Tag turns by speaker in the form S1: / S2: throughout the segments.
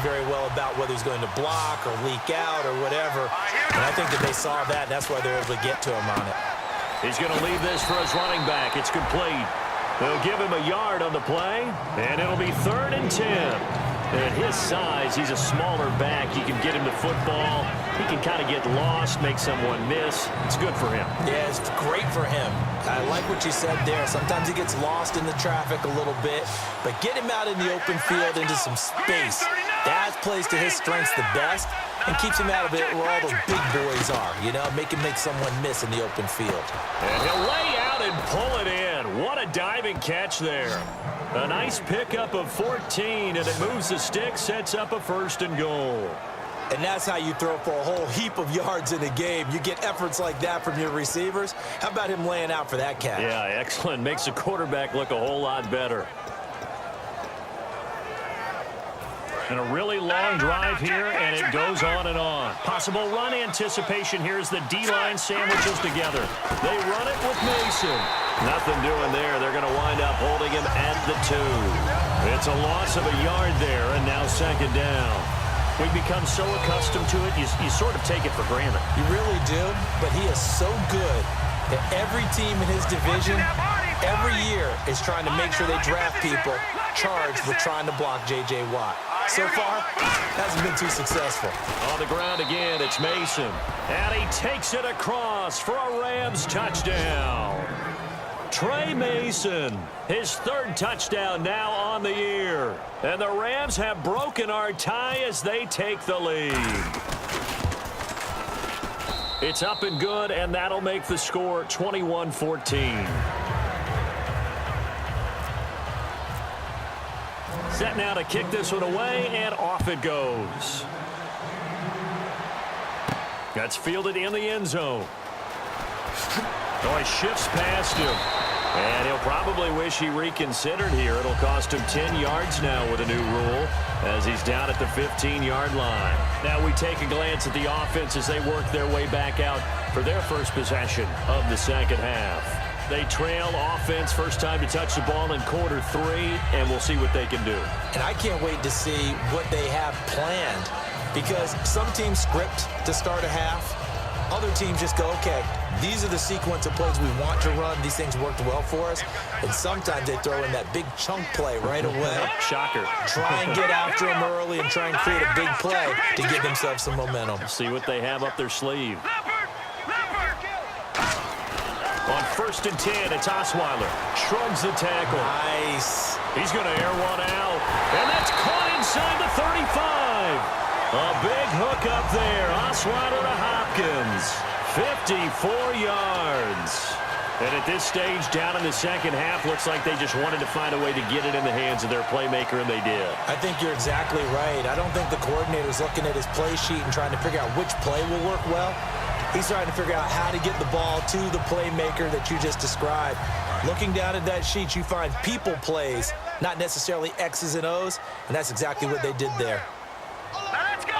S1: very well about whether he's going to block or leak out or whatever. And I think that they saw that, and that's why they're able to get to him on it.
S2: He's going to leave this for his running back. It's complete. They'll give him a yard on the play, and it'll be 3rd and 10. At his size, he's a smaller back. You can get him the football. He can kind of get lost, make someone miss. It's good for him.
S1: Yeah, it's great for him. I like what you said there. Sometimes he gets lost in the traffic a little bit, but get him out in the open field into some space. That plays to his strengths the best and keeps him out of it where all those big boys are, you know, make someone miss in the open field.
S2: And he'll lay out and pull it in. What a diving catch there. A nice pickup of 14, and it moves the stick, sets up a 1st and goal.
S1: And that's how you throw for a whole heap of yards in a game. You get efforts like that from your receivers. How about him laying out for that catch?
S2: Yeah, excellent. Makes the quarterback look a whole lot better. And a really long drive here, and it goes on and on. Possible run anticipation here as the D-line sandwiches together. They run it with Mason. Nothing doing there. They're going to wind up holding him at the 2. It's a loss of a yard there, and now 2nd down. We've become so accustomed to it, you sort of take it for granted.
S1: You really do, but he is so good that every team in his division, every year, is trying to make sure they draft people charged with trying to block J.J. Watt. So far, hasn't been too successful.
S2: On the ground again, it's Mason. And he takes it across for a Rams touchdown. Trey Mason, his 3rd touchdown now on the year. And the Rams have broken our tie as they take the lead. It's up and good, and that'll make the score 21-14. Set now to kick this one away, and off it goes. That's fielded in the end zone. Oh, he shifts past him. And he'll probably wish he reconsidered here. It'll cost him 10 yards now with a new rule as he's down at the 15-yard line. Now we take a glance at the offense as they work their way back out for their first possession of the 2nd half. They trail offense, first time to touch the ball in quarter 3, and we'll see what they can do.
S1: And I can't wait to see what they have planned, because some teams script to start a half. Other teams just go, okay, these are the sequence of plays we want to run. These things worked well for us. And sometimes they throw in that big chunk play right away.
S2: Shocker. Try
S1: and get after them early and try and create a big play to give themselves some momentum.
S2: See what they have up their sleeve. On 1st and 10, it's Osweiler. Shrugs the tackle.
S1: Nice.
S2: He's going to air one out. And that's caught inside the 35. A big hook up there. Osweiler to Hopkins. 54 yards. And at this stage, down in the 2nd half, looks like they just wanted to find a way to get it in the hands of their playmaker, and they did.
S1: I think you're exactly right. I don't think the coordinator's looking at his play sheet and trying to figure out which play will work well. He's trying to figure out how to get the ball to the playmaker that you just described. Looking down at that sheet, you find people plays, not necessarily X's and O's, and that's exactly what they did there.
S3: Let's go.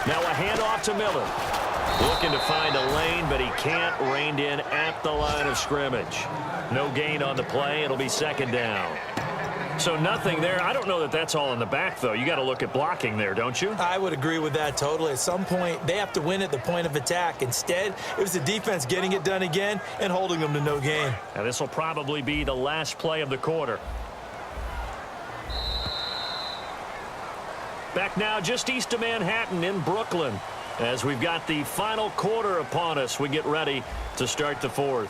S2: Now a handoff to Miller. Looking to find a lane, but he can't. Reined in at the line of scrimmage. No gain on the play. It'll be 2nd down. So nothing there. I don't know that that's all in the back, though. You got to look at blocking there, don't you?
S1: I would agree with that totally. At some point, they have to win at the point of attack. Instead, it was the defense getting it done again and holding them to no gain.
S2: Now this will probably be the last play of the quarter. Back now just east of Manhattan in Brooklyn. As we've got the final quarter upon us, we get ready to start the 4th.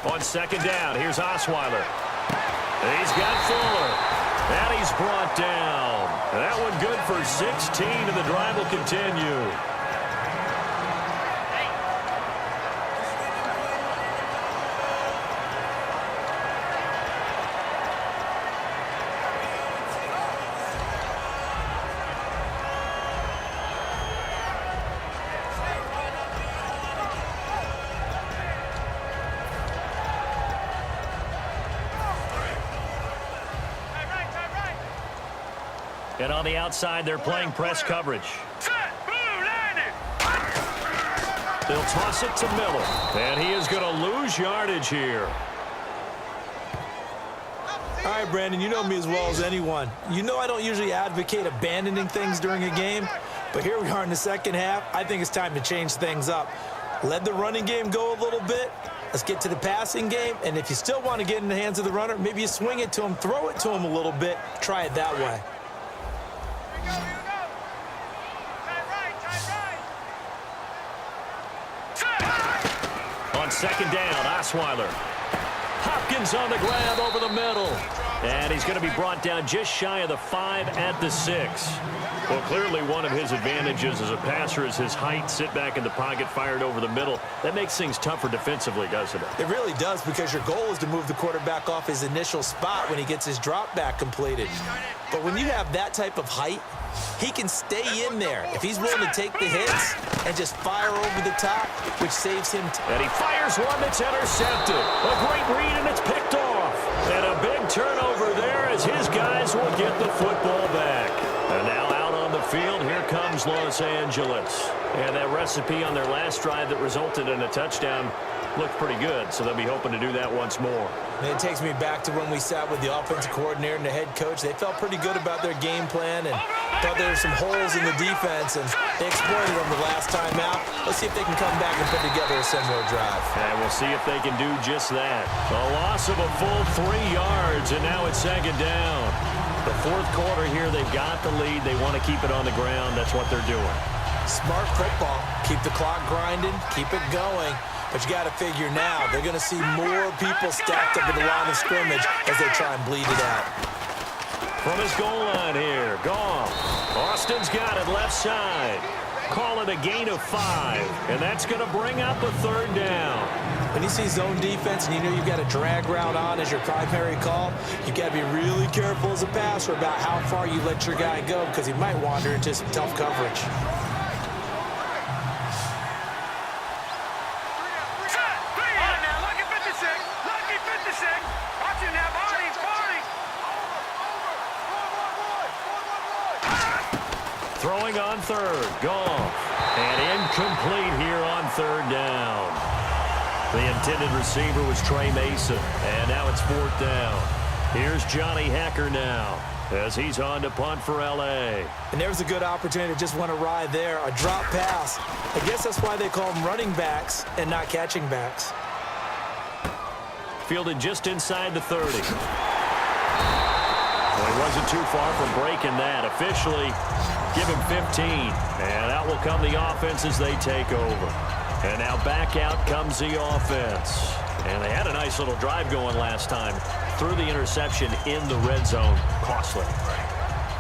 S2: On 2nd down, here's Osweiler. He's got Fuller. And he's brought down. That one good for 16, and the drive will continue. And on the outside, they're playing press coverage. They'll toss it to Miller. And he is going to lose yardage here.
S1: All right, Brandon, you know me as well as anyone. You know I don't usually advocate abandoning things during a game, but here we are in the second half. I think it's time to change things up. Let the running game go a little bit. Let's get to the passing game, and if you still want to get in the hands of the runner, maybe you swing it to him, throw it to him a little bit, try it that way.
S2: On second down, Osweiler. Hopkins on the grab over the middle. And he's going to be brought down just shy of the 5 at the 6. Well, clearly one of his advantages as a passer is his height. Sit back in the pocket, fired over the middle. That makes things tougher defensively, doesn't it?
S1: It really does, because your goal is to move the quarterback off his initial spot when he gets his drop back completed. But when you have that type of height, he can stay in there if he's willing to take the hits and just fire over the top, which saves him.
S2: And he fires one that's intercepted. A great read, and it's picked off. And a big turnover there as his guys will get the football back. And now out on the field, here comes Los Angeles. And that recipe on their last drive that resulted in a touchdown looked pretty good, so they'll be hoping to do that once more.
S1: And it takes me back to when we sat with the offensive coordinator and the head coach. They felt pretty good about their game plan and thought there were some holes in the defense, and they exploited them the last time out. Let's see if they can come back and put together a similar drive.
S2: And we'll see if they can do just that. A loss of a full 3 yards, and now it's second down. The fourth quarter here, they've got the lead. They want to keep it on the ground. That's what they're doing.
S1: Smart football. Keep the clock grinding. Keep it going. But you got to figure now, they're going to see more people stacked up at the line of scrimmage as they try and bleed it out.
S2: From his goal line here, Goff. Austin's got it left side. Call it a gain of 5, and that's going to bring up a third down.
S1: When you see zone defense and you know you've got a drag route on as your primary call, you've got to be really careful as a passer about how far you let your guy go, because he might wander into some tough coverage.
S2: Throwing on third, Goff. And incomplete here on third down. The intended receiver was Trey Mason. And now it's fourth down. Here's Johnny Hacker now as he's on to punt for L.A.
S1: And there's a good opportunity to just want to ride there. A drop pass. I guess that's why they call them running backs and not catching backs.
S2: Fielded just inside the 30. Well, he wasn't too far from breaking that. Officially, give him 15. And out will come the offense as they take over. And now back out comes the offense. And they had a nice little drive going last time. Threw the interception in the red zone. Costly.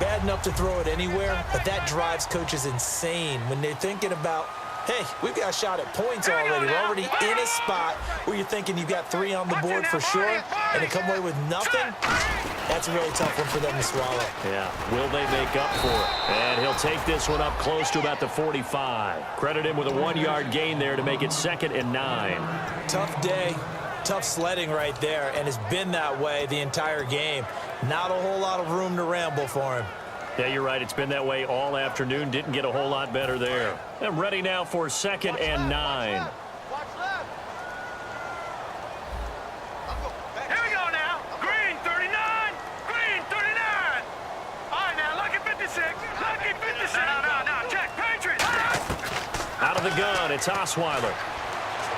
S1: Bad enough to throw it anywhere, but that drives coaches insane when they're thinking about, hey, we've got a shot at points already. We're already in a spot where you're thinking you've got 3 on the board for sure, and to come away with nothing, that's a really tough one for them to swallow.
S2: Yeah, will they make up for it? And he'll take this one up close to about the 45. Credit him with a 1-yard gain there to make it 2nd and 9.
S1: Tough day, tough sledding right there, and it's been that way the entire game. Not a whole lot of room to ramble for him.
S2: Yeah, you're right. It's been that way all afternoon. Didn't get a whole lot better there. And ready now for 2nd and 9. Out of the gun, it's Osweiler.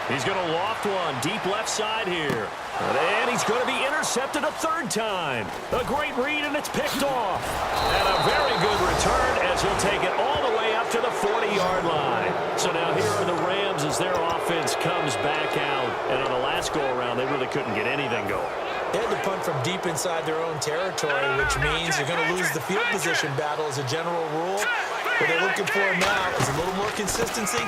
S2: He's going to loft one deep left side here. And he's going to be intercepted a 3rd time. A great read, and it's picked off. And a very good return as he'll take it all the way up to the 40-yard line. So now here are the Rams as their offense comes back out. And on the last go-around, they really couldn't get anything going.
S1: They had to punt from deep inside their own territory, which means you're going to lose the field position battle as a general rule. What they're looking for now is a little more consistency,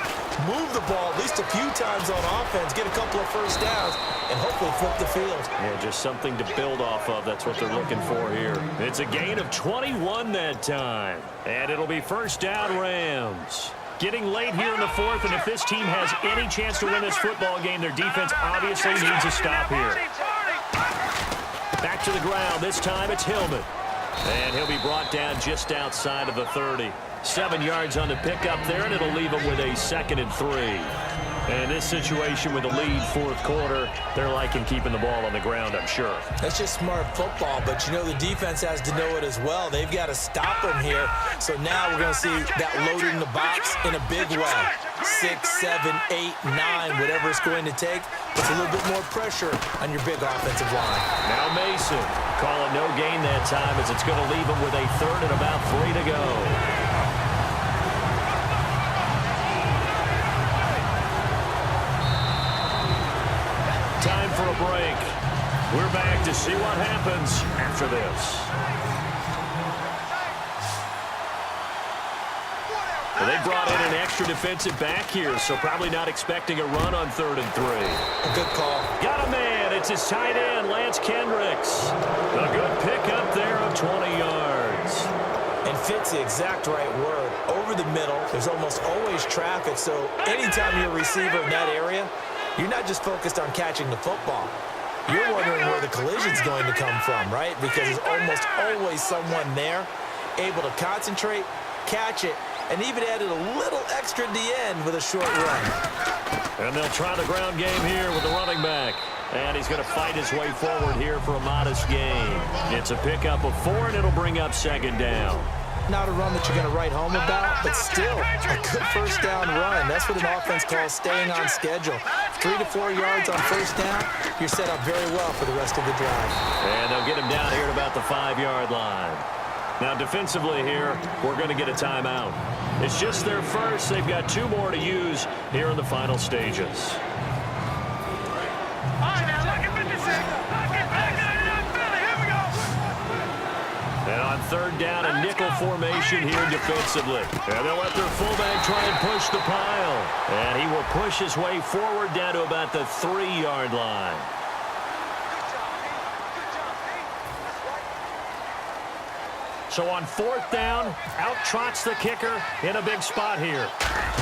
S1: move the ball at least a few times on offense, get a couple of first downs, and hopefully flip the field.
S2: Yeah, just something to build off of. That's what they're looking for here. It's a gain of 21 that time. And it'll be first down Rams. Getting late here in the 4th, and if this team has any chance to win this football game, their defense obviously needs a stop here. Back to the ground. This time it's Hillman. And he'll be brought down just outside of the 30. 7 yards on the pickup there, and it'll leave him with a 2nd and 3. And this situation with the lead, fourth quarter, they're liking keeping the ball on the ground, I'm sure.
S1: That's just smart football, but you know the defense has to know it as well. They've got to stop him here. So now we're going to see that loading the box in a big way. 6, 7, 8, 9, whatever it's going to take. It's a little bit more pressure on your big offensive line.
S2: Now Mason calling no gain that time as it's going to leave him with a 3rd and about 3 to go. Time for a break. We're back to see what happens after this. Well, they brought in an extra defensive back here, so probably not expecting a run on 3rd and 3.
S1: A good call.
S2: Got a man. It's his tight end, Lance Kendricks. A good pickup there of 20 yards.
S1: And fits the exact right word. Over the middle, there's almost always traffic, so anytime you're a receiver in that area, you're not just focused on catching the football. You're wondering where the collision's going to come from, right? Because there's almost always someone there able to concentrate, catch it, and even added a little extra at the end with a short run.
S2: And they'll try the ground game here with the running back. And he's going to fight his way forward here for a modest gain. It's a pickup of 4, and it'll bring up 2nd down.
S1: Not a run that you're going to write home about, but still a good first down run. That's what an offense calls staying on schedule. 3 to 4 yards on first down, you're set up very well for the rest of the drive.
S2: And they'll get him down here at about the 5-yard line. Now, defensively here, we're going to get a timeout. It's just their first. They've got 2 more to use here in the final stages. And on 3rd down, a nickel formation here defensively. And they'll let their fullback try and push the pile. And he will push his way forward down to about the 3-yard line. So on 4th down, out trots the kicker in a big spot here.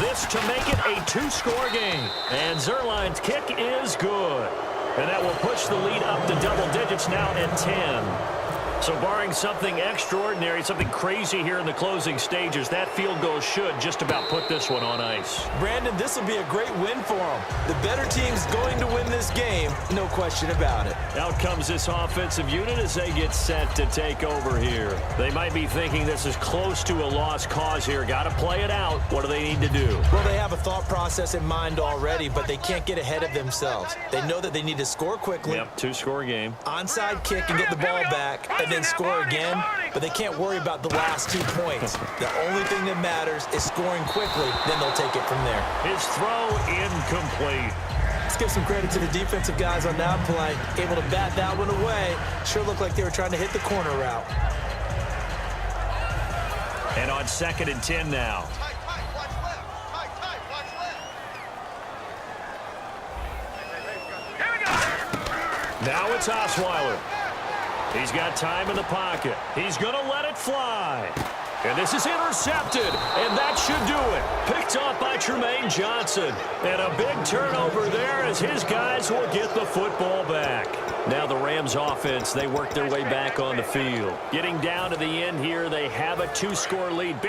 S2: This to make it a 2-score game. And Zerline's kick is good. And that will push the lead up to double digits now at 10. So barring something extraordinary, something crazy here in the closing stages, that field goal should just about put this one on ice.
S1: Brandon, this will be a great win for them. The better team's going to win this game, no question about it.
S2: Out comes this offensive unit as they get set to take over here. They might be thinking this is close to a lost cause here. Got to play it out. What do they need to do?
S1: Well, they have a thought process in mind already, but they can't get ahead of themselves. They know that they need to score quickly.
S2: Yep, 2-score game.
S1: Onside kick and get the ball back, and then score again, but they can't worry about the last 2 points. The only thing that matters is scoring quickly, then they'll take it from there.
S2: His throw incomplete.
S1: Let's give some credit to the defensive guys on that play. Able to bat that one away. Sure looked like they were trying to hit the corner route.
S2: And on 2nd and 10 now. Now it's Osweiler. He's got time in the pocket. He's going to let it fly. And this is intercepted, and that should do it. Picked off by Tremaine Johnson. And a big turnover there as his guys will get the football back. Now the Rams offense, they work their way back on the field. Getting down to the end here, they have a 2-score lead.